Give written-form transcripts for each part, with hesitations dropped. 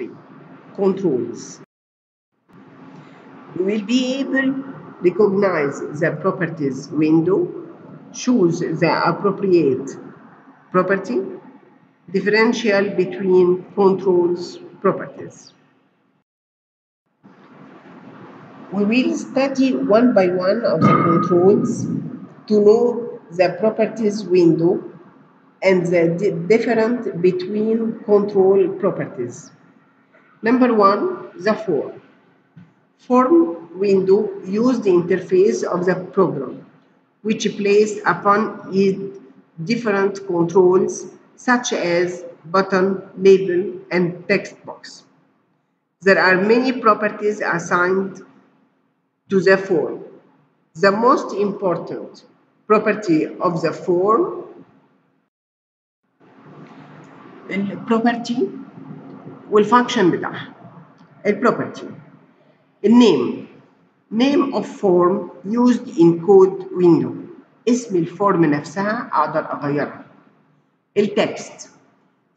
3. Controls. We will be able to recognize the properties window, choose the appropriate property, differential between controls properties. We will study one by one of the controls to know the properties window and the difference between control properties. Number 1, the form. Form window uses the interface of the program, which placed upon it different controls such as button, label, and text box. There are many properties assigned to the form. The most important property of the form البروبرتي والفانكشن بتاعها. البروبرتي name of form used in code window. اسم الفورم نفسها اقدر اغيرها. التكست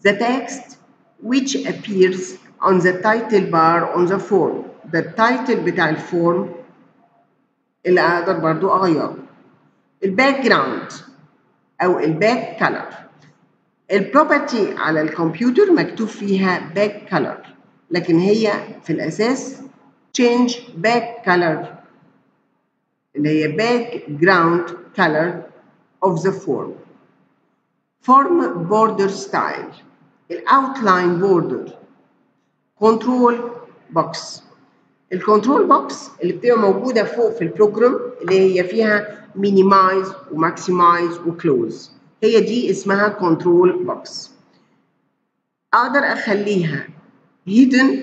the text which appears on the title bar on the form. ده التايتل بتاع الفورم اللي اقدر برضو اغيره. الباك جراوند او الباك كلر. البروبرتي على الكمبيوتر مكتوب فيها باك كلر، لكن هي في الاساس change back color اللي هي background color of the form. Form border style. outline border. control box. الكنترول بوكس اللي بتبقى موجوده فوق في البروجرام اللي هي فيها minimize وماكسمايز وكلوز، هي دي اسمها كنترول بوكس. اقدر اخليها hidden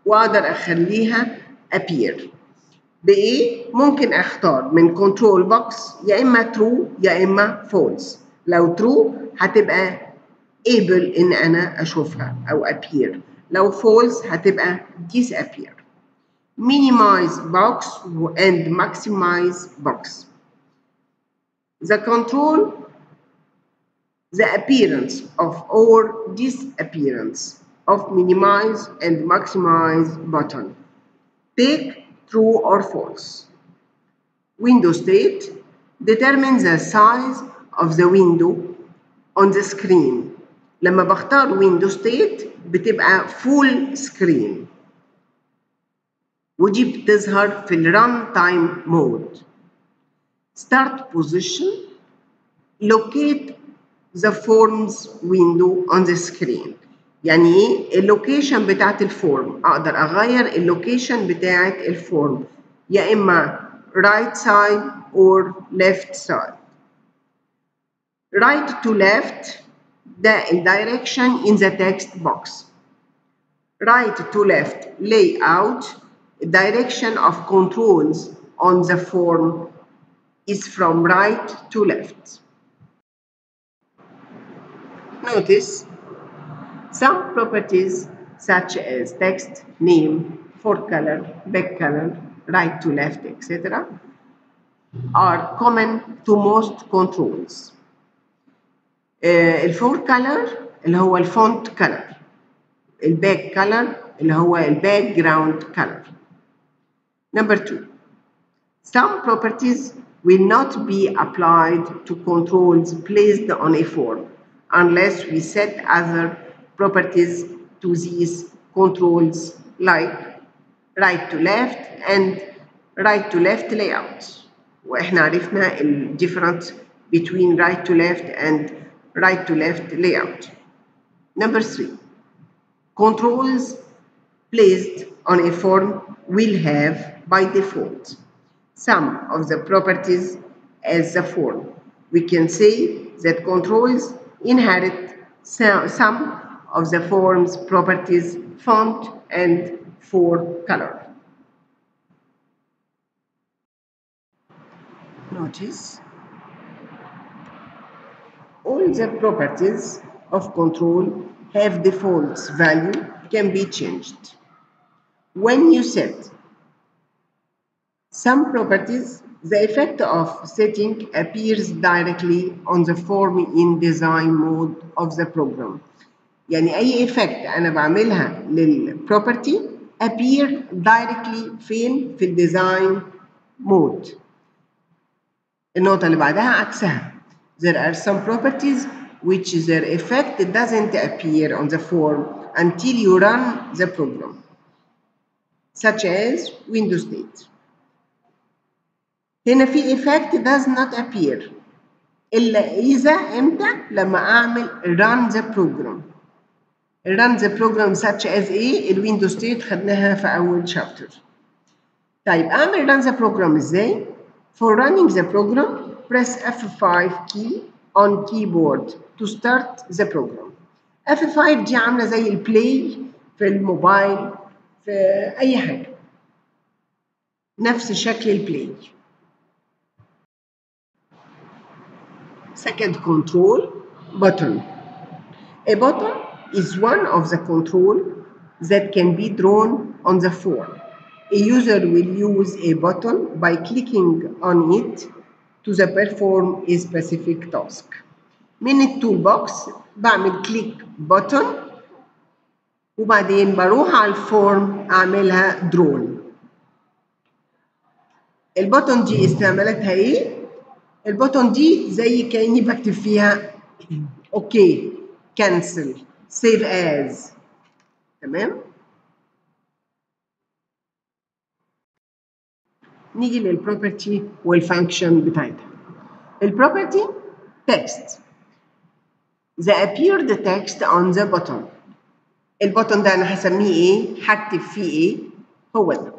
واقدر اخليها appear. بايه؟ ممكن اختار من كنترول بوكس يا اما true يا اما false. لو true هتبقى able ان انا اشوفها او appear، لو false هتبقى disappear. minimize box and maximize box. The control the appearance of or disappearance of minimize and maximize button. Take true or false. Window state determines the size of the window on the screen. لما بختار window state بتبقى full screen، ودي بتظهر في الران تايم مود. Start position. Locate the forms window on the screen. يعني ايه؟ اللوكيشن بتاعت الفورم. اقدر اغير اللوكيشن بتاعت الفورم يا اما right side or left side. Right to left ده direction in the text box. Right to left layout. Direction of controls on the form is from right to left. Notice some properties such as text, name, for color, back color, right to left, etc. are common to most controls. الفور color اللي هو الفونت color. الباك color اللي هو الباك جراوند color. Number 2, some properties will not be applied to controls placed on a form unless we set other properties to these controls like right to left and right to left layout. واحنا عرفنا ال difference between right to left and right to left layout. Number 3, controls placed on a form will have by default some of the properties as the form. We can say that controls inherit some of the form's properties, font and for color. Notice all the properties of control have default value can be changed. When you set some properties, the effect of setting appears directly on the form in design mode of the program. يعني أي effect أنا بعملها property appear directly فين؟ في الديزاين مود. النقطة اللي بعدها عكسها. There are some properties which their effect doesn't appear on the form until you run the program, such as window state. هنا في effect does not appear إلا إذا إمتى؟ لما أعمل run the program. run the program such as إيه؟ الويندو ستيت خدناها في أول chapter. طيب أعمل run the program إزاي؟ For running the program, press F5 key on keyboard to start the program. F5 دي عاملة زي البلاي في الموبايل في أي حاجة. نفس شكل البلاي. Second control button. A button is one of the control that can be drawn on the form. A user will use a button by clicking on it to perform a specific task. من التولبوكس بعمل كليك button وبعدين بروح على الفورم أعملها درون. البutton دي استعمالاتها إيه؟ البutton دي زي كأني بكتب فيها أوكي، كانسل، سيف از. تمام؟ نيجي للبروبرتي والفانكشن بتاعتها. البروبرتي text. The appeared text on the button. البutton ده أنا هسميه إيه؟ هكتب فيه إيه؟ هو ده.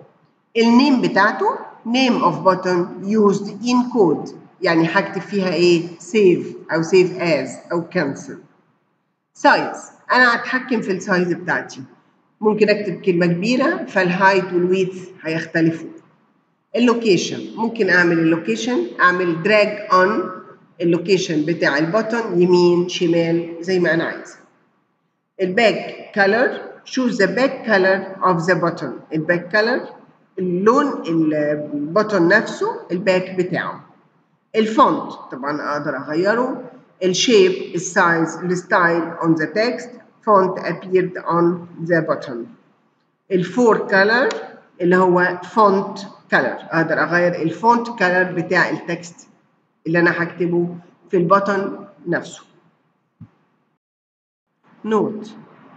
النيم بتاعته name of button used in code. يعني هكتب فيها إيه؟ save أو save as أو cancel. size. أنا هتحكم في السايز بتاعتي. ممكن أكتب كلمة كبيرة فالهايت والويدث هيختلفوا. اللوكيشن ممكن أعمل اللوكيشن أعمل دراج أون اللوكيشن بتاع البutton يمين شمال زي ما أنا عايزة. الباك كلر choose the back color of the button. الباك كلر اللون البutton نفسه الباك بتاعه. الفونت طبعا أقدر أغيره. الشيب السايز الستايل on the text font appeared on the button. الفور كلر اللي هو font color أقدر أغير الفونت color بتاع التكست اللي أنا هكتبه في البutton نفسه. Note: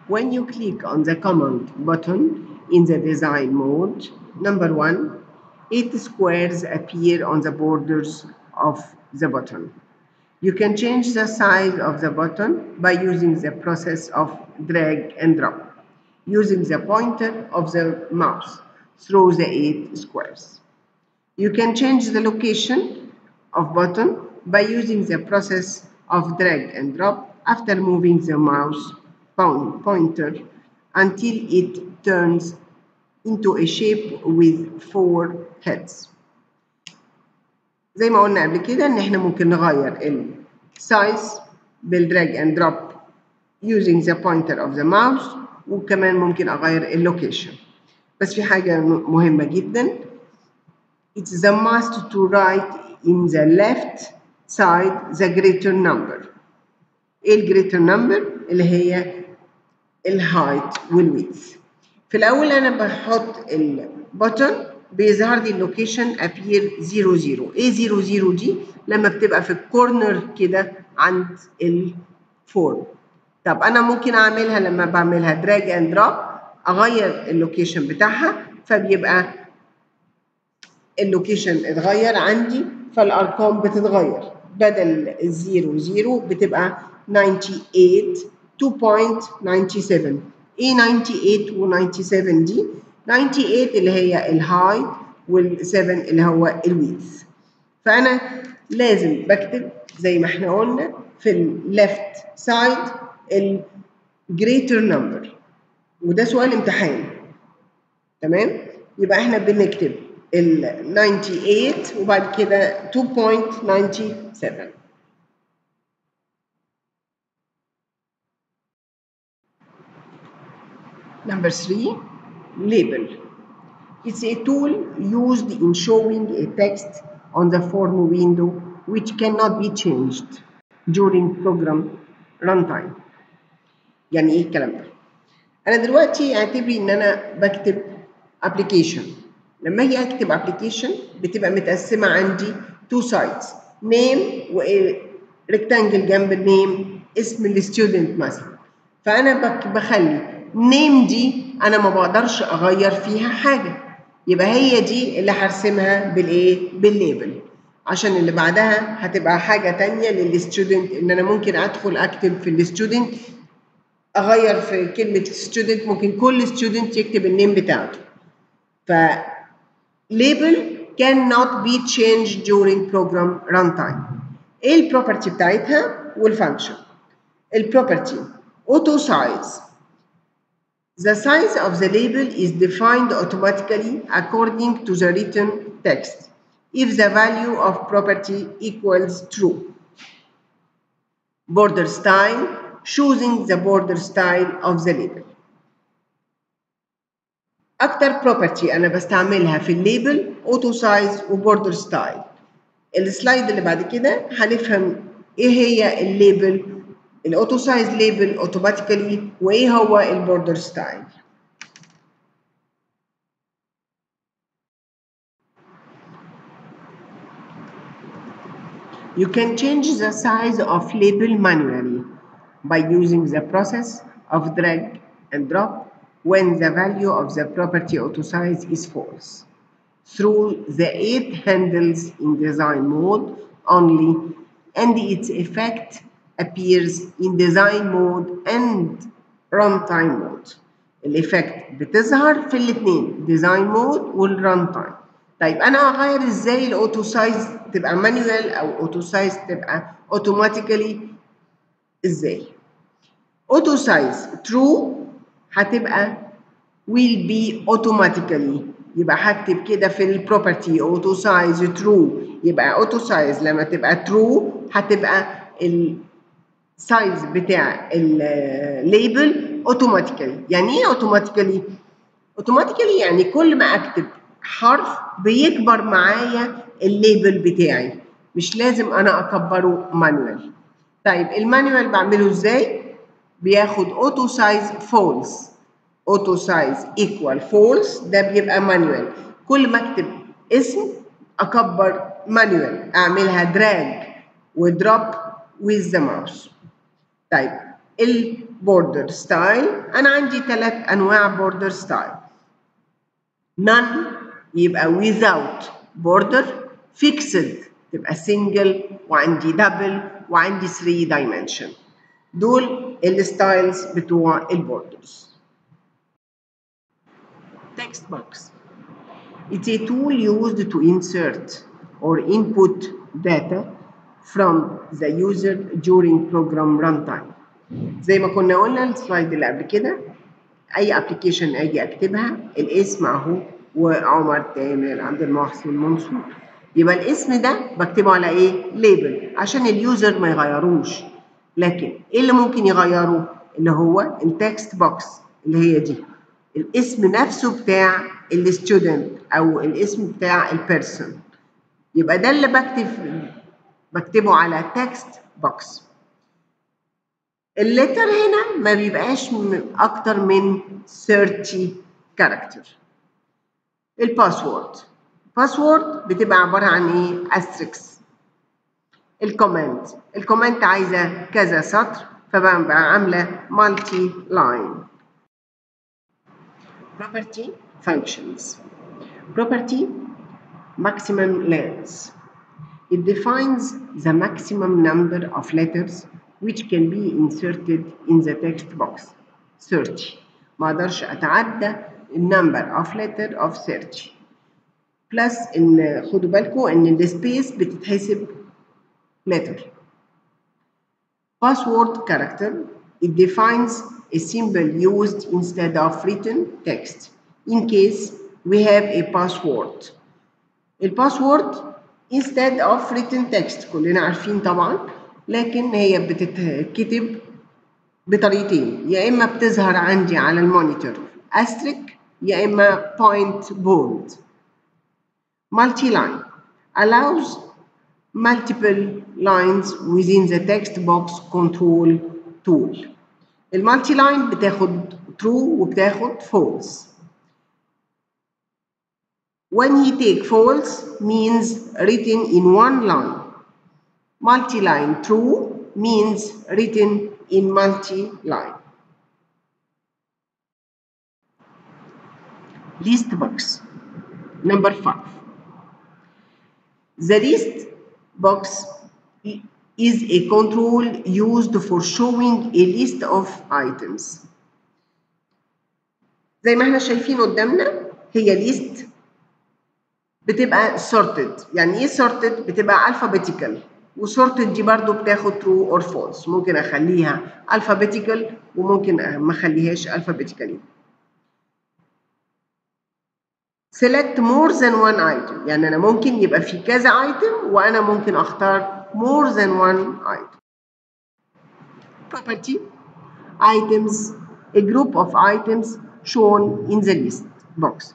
when you click on the command button in the design mode, number 1, 8 squares appear on the borders of the button. You can change the size of the button by using the process of drag and drop, using the pointer of the mouse through the 8 squares. You can change the location of button by using the process of drag and drop after moving the mouse pointer until it turns into a shape with 4 heads. زي ما قلنا قبل كده ان احنا ممكن نغير السايز بالدراج اند دروب using the pointer of the mouse وكمان ممكن اغير اللوكيشن. بس في حاجة مهمة جدا. It's a must to write in the left side the greater number. ايه greater number؟ اللي هي الهايت والويدث. في الأول أنا بحط البutton بيظهر لي اللوكيشن appear 00. ايه 00 دي؟ لما بتبقى في الكورنر كده عند الفورم. طب أنا ممكن أعملها لما بعملها drag and drop أغير اللوكيشن بتاعها فبيبقى اللوكيشن اتغير عندي فالأرقام بتتغير. بدل 00 بتبقى 98 2.97. ايه 98 و 97 دي؟ 98 اللي هي الهايت وال7 اللي هو الويدث. فأنا لازم بكتب زي ما احنا قلنا في الليفت سايد الجريتر نمبر وده سؤال امتحان. تمام؟ يبقى احنا بنكتب ال 98 وبعد كده 2.97. Number 3, label. It's a tool used in showing a text on the form window which cannot be changed during program runtime. يعني ايه الكلام ده؟ أنا دلوقتي اعتبري إن أنا بكتب application. لما أجي أكتب application بتبقى متقسمة عندي two sides name و rectangle جنب النيم اسم الستودنت مثلا. فأنا بخلي name دي أنا ما بقدرش أغير فيها حاجة، يبقى هي دي اللي هرسمها بالإيه؟ بالليبل. عشان اللي بعدها هتبقى حاجة تانية للستودنت، إن أنا ممكن أدخل أكتب في الستودنت أغير في كلمة ستودنت، ممكن كل ستودنت يكتب النيم بتاعته. ف label cannot be changed during program runtime. إيه البروبرتي بتاعتها والفانكشن؟ البروبرتي auto size. The size of the label is defined automatically according to the written text if the value of property equals true. Border style, choosing the border style of the label. أكتر بروبرتي أنا بستعملها في الليبل أوتو سايز وبوردر ستايل. السلايد اللي بعد كده هنفهم إيه هي الليبل، الأوتو سايز ليبل أوتوماتيكالي، وإيه هو البوردر ستايل. You can change the size of label manually by using the process of drag and drop when the value of the property auto size is false, through the 8 handles in design mode only, and its effect appears in design mode and runtime mode. الإفكت بتظهر في الاثنين design mode والruntime. طيب أنا أغير إزاي الأوتو سايز تبقى مانيوال أو أوتو سايز تبقى أوتوماتيكالي إزاي؟ أوتو سايز true هتبقى will be automatically، يبقى هكتب كده في البروبرتي أوتو سايز true، يبقى أوتو سايز لما تبقى true هتبقى السايز بتاع الليبل أوتوماتيكالي. يعني إيه أوتوماتيكالي؟ أوتوماتيكالي يعني كل ما أكتب حرف بيكبر معايا الليبل بتاعي، مش لازم أنا أكبره مانوال. طيب المانوال بعمله إزاي؟ بياخد أوتو سايز فولس، أوتو سايز إيكوال فولس، ده بيبقى مانوال. كل ما أكتب اسم أكبر مانوال، أعملها دراج ودروب with the mouse. طيب البوردر ستايل أنا عندي 3 أنواع بوردر ستايل. none يبقى without border، fixed تبقى single، وعندي double، وعندي 3 dimension. دول الستايلز بتوع البوردرز. TextBox. It's a tool used to insert or input data from the user during program runtime. زي ما كنا قلنا السلايد اللي قبل كده، أي ابلكيشن أجي أكتبها الاسم أهو وعمر تامر عبد المحسن منصور، يبقى الاسم ده بكتبه على إيه؟ ليبل عشان اليوزر ما يغيروش. لكن إيه اللي ممكن يغيره؟ اللي هو التكست بوكس اللي هي دي، الاسم نفسه بتاع الستودنت أو الاسم بتاع البيرسون، يبقى ده اللي بكتبه على تكست بوكس. اللتر هنا ما بيبقاش أكتر من 30 كاركتر. الباسورد بتبقى عبارة عن إيه؟ أستريكس. الكومنت عايزة كذا سطر فبقى عاملة مالتي لاين. property functions. property maximum length. It defines the maximum number of letters which can be inserted in the text box. 30. ما اقدرش اتعدى number of letter of 30. plus ان خدوا بالكم ان السبيس بتتحسب letter. Password character. It defines a symbol used instead of written text in case we have a password. الباسورد instead of written text كلنا عارفين طبعا، لكن هي بتتكتب بطريقتين، يا اما بتظهر عندي على المونيتور asterisk يا اما point bold. multi-line allows multiple lines within the text box control tool. المالتي لاين بتاخد true وبتاخد false. When he take false means written in one line. Multi-line true means written in multi-line. ListBox. Number 5. The ListBox is a control used for showing a list of items. زي ما احنا شايفين قدامنا هي list بتبقى sorted. يعني ايه sorted؟ بتبقى alphabetical. وsorted دي برضو بتاخد true or false. ممكن اخليها alphabetical وممكن ما اخليهاش alphabetically. select more than one item. يعني انا ممكن يبقى في كذا item وانا ممكن اختار more than one item. property items, a group of items shown in the list box.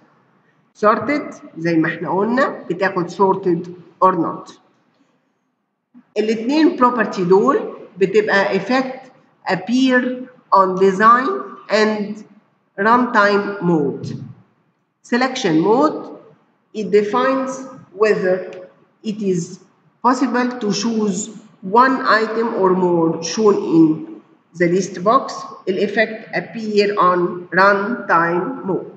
sorted زي ما احنا قلنا بتاخد sorted or not. الاثنين property دول بتبقى effect appear on design and runtime mode. Selection mode, it defines whether it is possible to choose one item or more shown in the list box. The effect appear on runtime mode.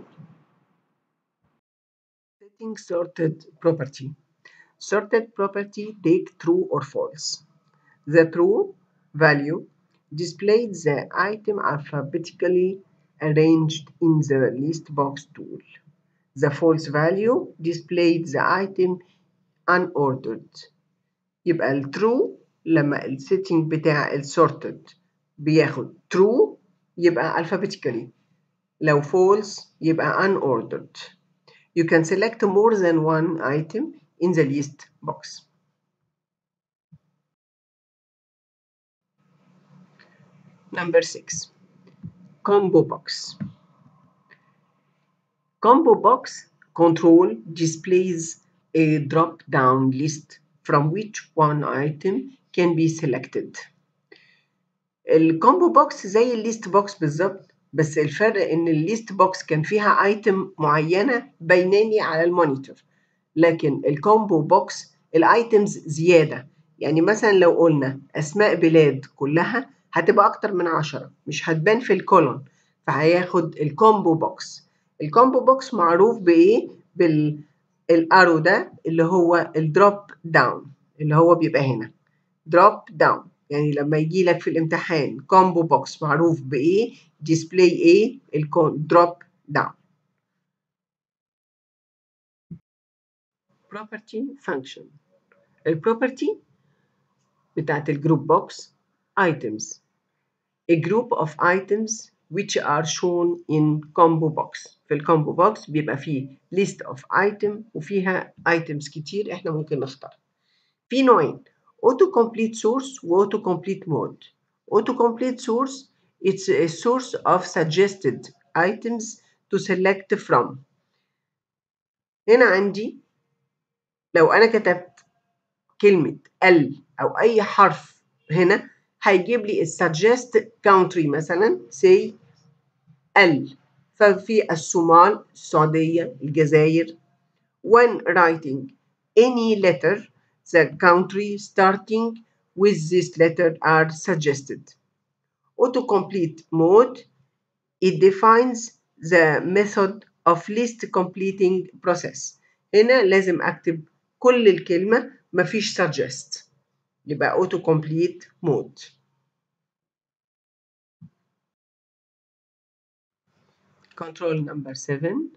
Setting sorted property. Sorted property take true or false. The true value displays the item alphabetically arranged in the list box tool. The false value displayed the item unordered. يبقى ال true لما ال setting بتاع ال sorted بياخد true يبقى alphabetically. لو false يبقى unordered. You can select more than one item in the list box. Number 6. ComboBox. ComboBox control displays a drop-down list from which one item can be selected. الكومبو بوكس زي الليست بوكس بالظبط، بس الفرق ان الليست بوكس كان فيها ايتم معينه بايناني على المونيتور، لكن الكومبو بوكس الايتمز زياده. يعني مثلا لو قلنا اسماء بلاد كلها هتبقى اكتر من 10، مش هتبان في الكولون، فهياخد الكومبو بوكس. الكومبو بوكس معروف بايه؟ بالارو ده اللي هو الدروب داون، اللي هو بيبقى هنا دروب داون. يعني لما يجي لك في الامتحان كومبو بوكس معروف بايه؟ ديسبلاي ايه؟ الدروب داون. property function. البروبرتي بتاعت الجروب بوكس items, a group of items which are shown in combo box. في الكومبو بوكس بيبقى فيه list of item وفيها items كتير احنا ممكن نختار. في نوعين، auto complete source و auto complete mode. auto complete source it's a source of suggested items to select from. هنا عندي لو أنا كتبت كلمة ال أو أي حرف هنا هيجيب لي suggest country مثلا say ال، ففي الصومال، السعودية، الجزائر. when writing any letter the country starting with this letter are suggested. Autocomplete mode, it defines the method of list completing process. هنا لازم أكتب كل الكلمة مفيش suggest، يبقى autocomplete mode. Control number 7,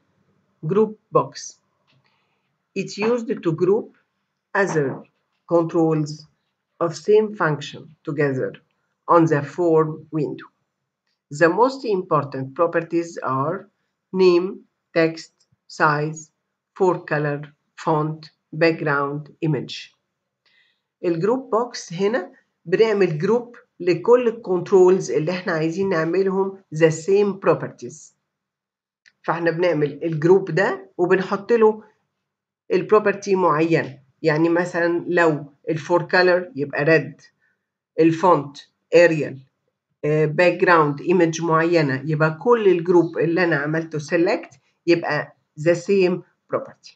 GroupBox. It's used to group other controls of same function together on the form window. The most important properties are name, text, size, for color, font, background, image. الجروب بوكس هنا بنعمل جروب لكل الكنترولز اللي احنا عايزين نعملهم the same properties. فاحنا بنعمل الجروب ده وبنحط له البروبرتي معينة. يعني مثلا لو الفور كلر يبقى ريد، الفونت اريال، باك جراوند ايمج معينة، يبقى كل الجروب اللي أنا عملته select يبقى the same property.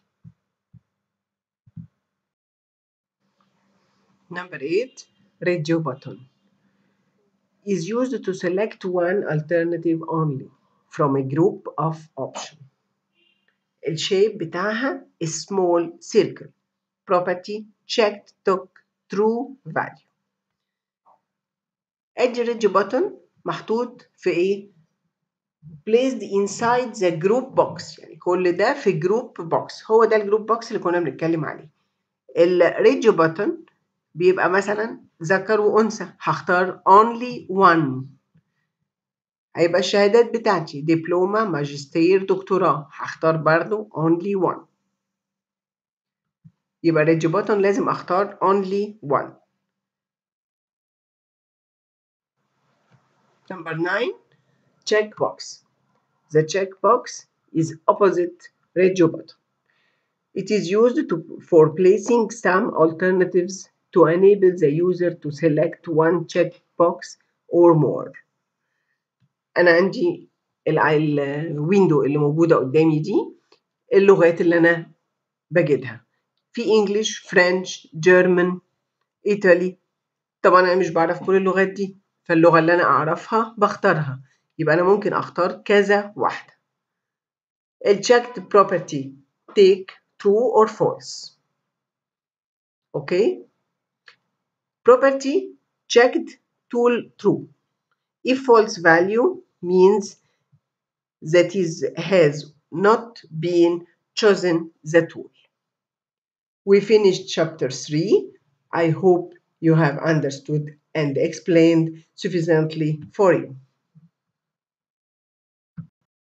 Number 8, radio button is used to select one alternative only from a group of options. الشيب بتاعها small circle. Property checked took true value. ادي radio button محطوط في ايه؟ placed inside the group box، يعني كل ده في group box. هو ده الجروب بوكس اللي كنا بنتكلم عليه. الراديو بutton بيبقى مثلا ذكر وأنثى، هختار only one. هيبقى الشهادات بتاعتي دبلومة، ماجستير، دكتوراه، هختار برضو only one. يبقى راديو button لازم اختار only one. Number 9, checkbox. The checkbox is opposite radio button. It is used for placing some alternatives to enable the user to select one checkbox or more. أنا عندي الويندو اللي موجودة قدامي دي اللغات اللي أنا بجدها. في English، French، German، Italy. طبعا أنا مش بعرف كل اللغات دي، فاللغة اللي أنا أعرفها بختارها. يبقى أنا ممكن أختار كذا واحدة. checked property take true or false. Okay. Property checked true. If false value means that has not been chosen the tool. We finished chapter 3. I hope you have understood and explained sufficiently for you.